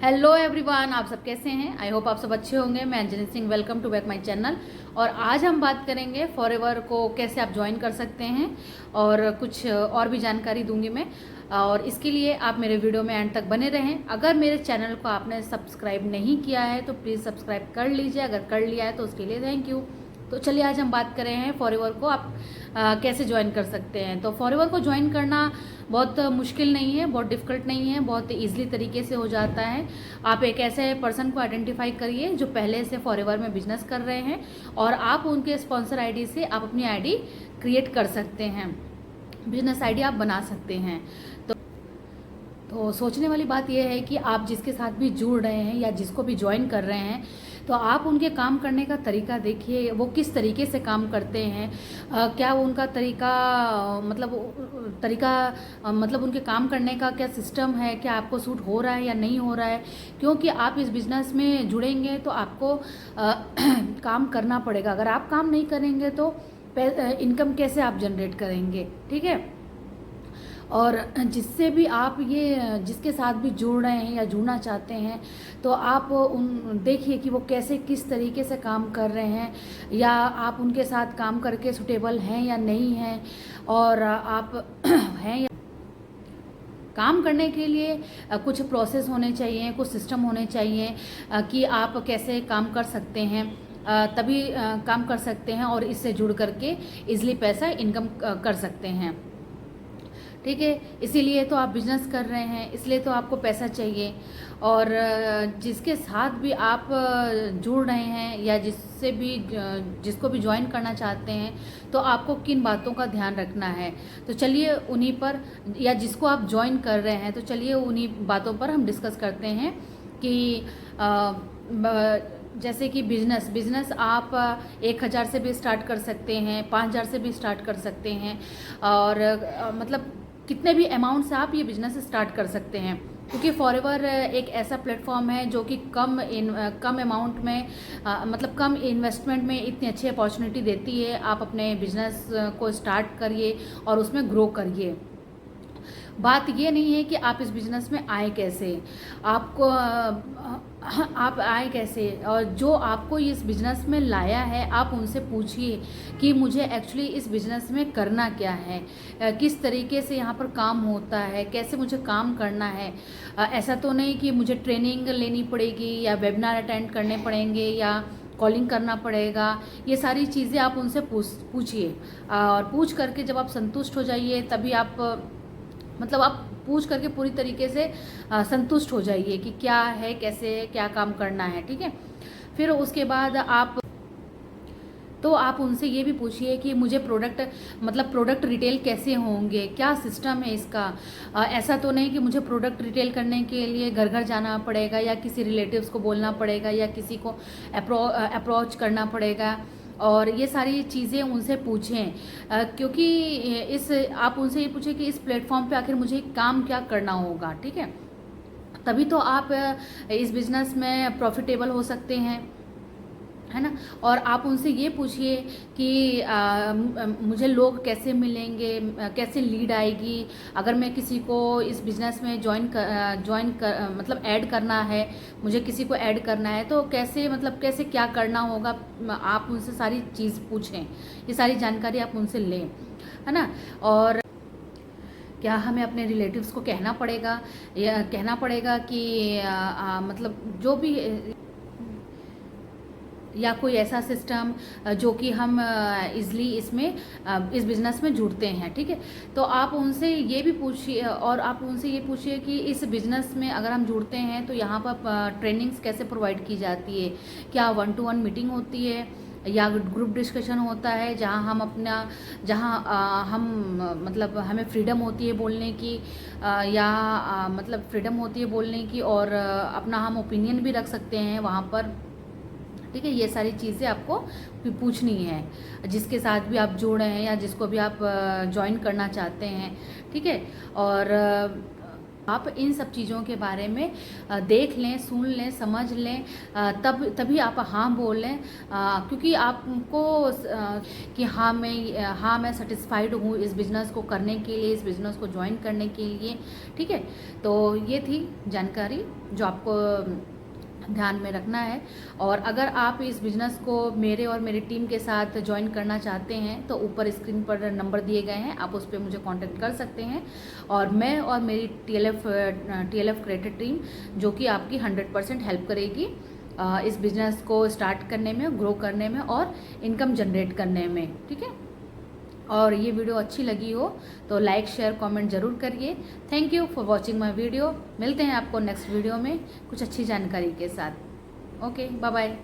Hello everyone, आप सब कैसे हैं। आई होप आप सब अच्छे होंगे। मैं Anjani Singh, welcome to back my channel. और आज हम बात करेंगे फॉरएवर को कैसे आप ज्वाइन कर सकते हैं और कुछ और भी जानकारी दूंगी मैं। और इसके लिए आप मेरे वीडियो में एंड तक बने रहें। अगर मेरे चैनल को आपने सब्सक्राइब नहीं किया है तो प्लीज़ सब्सक्राइब कर लीजिए, अगर कर लिया है तो उसके लिए थैंक यू। तो चलिए आज हम बात कर रहे हैं फॉरएवर को आप कैसे ज्वाइन कर सकते हैं। तो फॉरएवर को ज्वाइन करना बहुत मुश्किल नहीं है, बहुत डिफ़िकल्ट नहीं है, बहुत ईजिली तरीके से हो जाता है। आप एक ऐसे पर्सन को आइडेंटिफाई करिए जो पहले से फॉरएवर में बिजनेस कर रहे हैं और आप उनके स्पॉन्सर आईडी से आप अपनी आईडी क्रिएट कर सकते हैं, बिजनेस आईडी आप बना सकते हैं। तो सोचने वाली बात यह है कि आप जिसके साथ भी जुड़ रहे हैं या जिसको भी ज्वाइन कर रहे हैं तो आप उनके काम करने का तरीका देखिए, वो किस तरीके से काम करते हैं। क्या वो उनका मतलब उनके काम करने का क्या सिस्टम है, क्या आपको सूट हो रहा है या नहीं हो रहा है। क्योंकि आप इस बिज़नेस में जुड़ेंगे तो आपको काम करना पड़ेगा। अगर आप काम नहीं करेंगे तो इनकम कैसे आप जनरेट करेंगे, ठीक है। और जिससे भी आप जिसके साथ भी जुड़ रहे हैं या जुड़ना चाहते हैं तो आप उन देखिए कि वो कैसे किस तरीके से काम कर रहे हैं, या आप उनके साथ काम करके सुटेबल हैं या नहीं हैं, और आप हैं या काम करने के लिए कुछ प्रोसेस होने चाहिए, कुछ सिस्टम होने चाहिए कि आप कैसे काम कर सकते हैं, तभी काम कर सकते हैं और इससे जुड़ करके इजली पैसा इनकम कर सकते हैं, ठीक है। इसीलिए तो आप बिजनेस कर रहे हैं, इसलिए तो आपको पैसा चाहिए। और जिसके साथ भी आप जुड़ रहे हैं या जिसको भी ज्वाइन करना चाहते हैं तो आपको किन बातों का ध्यान रखना है, तो चलिए उन्हीं पर, या जिसको आप ज्वाइन कर रहे हैं तो चलिए उन्हीं बातों पर हम डिस्कस करते हैं कि जैसे कि बिजनेस आप 1,000 से भी स्टार्ट कर सकते हैं, 5,000 से भी स्टार्ट कर सकते हैं, और मतलब कितने भी अमाउंट से आप ये बिज़नेस स्टार्ट कर सकते हैं। क्योंकि फॉरएवर एक ऐसा प्लेटफॉर्म है जो कि कम अमाउंट में मतलब कम इन्वेस्टमेंट में इतनी अच्छी अपॉर्चुनिटी देती है। आप अपने बिजनेस को स्टार्ट करिए और उसमें ग्रो करिए। बात ये नहीं है कि आप इस बिज़नेस में आए कैसे, आप आए कैसे, और जो आपको इस बिज़नेस में लाया है आप उनसे पूछिए कि मुझे एक्चुअली इस बिज़नेस में करना क्या है, किस तरीके से यहाँ पर काम होता है, कैसे मुझे काम करना है। ऐसा तो नहीं कि मुझे ट्रेनिंग लेनी पड़ेगी या वेबिनार अटेंड करने पड़ेंगे या कॉलिंग करना पड़ेगा। ये सारी चीज़ें आप उनसे पूछिए, और पूछ करके जब आप संतुष्ट हो जाइए तभी आप आप पूछ करके पूरी तरीके से संतुष्ट हो जाइए कि क्या है, कैसे क्या काम करना है, ठीक है। फिर उसके बाद आप उनसे ये भी पूछिए कि मुझे प्रोडक्ट रिटेल कैसे होंगे, क्या सिस्टम है इसका। ऐसा तो नहीं कि मुझे प्रोडक्ट रिटेल करने के लिए घर घर जाना पड़ेगा या किसी रिलेटिव्स को बोलना पड़ेगा या किसी को अप्रोच करना पड़ेगा। और ये सारी चीज़ें उनसे पूछें, क्योंकि आप उनसे ये पूछें कि इस प्लेटफॉर्म पे आखिर मुझे काम क्या करना होगा, ठीक है। तभी तो आप इस बिज़नेस में प्रॉफिटेबल हो सकते हैं, है ना। और आप उनसे ये पूछिए कि मुझे लोग कैसे मिलेंगे, कैसे लीड आएगी अगर मैं किसी को इस बिज़नेस में ज्वाइन कर मतलब ऐड करना है, मुझे किसी को ऐड करना है तो कैसे क्या करना होगा। आप उनसे सारी चीज़ पूछें, ये सारी जानकारी आप उनसे लें, है ना। और क्या हमें अपने रिलेटिव्स को कहना पड़ेगा, या कहना पड़ेगा कि जो भी, या कोई ऐसा सिस्टम जो कि हम इजली इस बिज़नेस में जुड़ते हैं, ठीक है। तो आप उनसे ये भी पूछिए, और आप उनसे ये पूछिए कि इस बिज़नेस में अगर हम जुड़ते हैं तो यहाँ पर ट्रेनिंग्स कैसे प्रोवाइड की जाती है, क्या 1-to-1 मीटिंग होती है या ग्रुप डिस्कशन होता है जहाँ हमें फ्रीडम होती है बोलने की, फ्रीडम होती है बोलने की, और अपना हम ओपिनियन भी रख सकते हैं वहाँ पर, ठीक है। ये सारी चीज़ें आपको पूछनी है जिसके साथ भी आप जुड़ रहे हैं या जिसको भी आप ज्वाइन करना चाहते हैं, ठीक है। और आप इन सब चीज़ों के बारे में देख लें, सुन लें, समझ लें, तभी आप हाँ बोल लें, क्योंकि आपको कि हाँ मैं सेटिस्फाइड हूँ इस बिज़नेस को करने के लिए, इस बिज़नेस को ज्वाइन करने के लिए। ठीक है, तो ये थी जानकारी जो आपको ध्यान में रखना है। और अगर आप इस बिज़नेस को मेरे और मेरी टीम के साथ ज्वाइन करना चाहते हैं तो ऊपर स्क्रीन पर नंबर दिए गए हैं, आप उस पर मुझे कांटेक्ट कर सकते हैं। और मैं और मेरी टीएलएफ क्रिएटेड टीम जो कि आपकी 100% हेल्प करेगी इस बिज़नेस को स्टार्ट करने में, ग्रो करने में और इनकम जनरेट करने में। ठीक है, और ये वीडियो अच्छी लगी हो तो लाइक शेयर कमेंट ज़रूर करिए। Thank you for watching my video. मिलते हैं आपको नेक्स्ट वीडियो में कुछ अच्छी जानकारी के साथ। Okay, bye bye.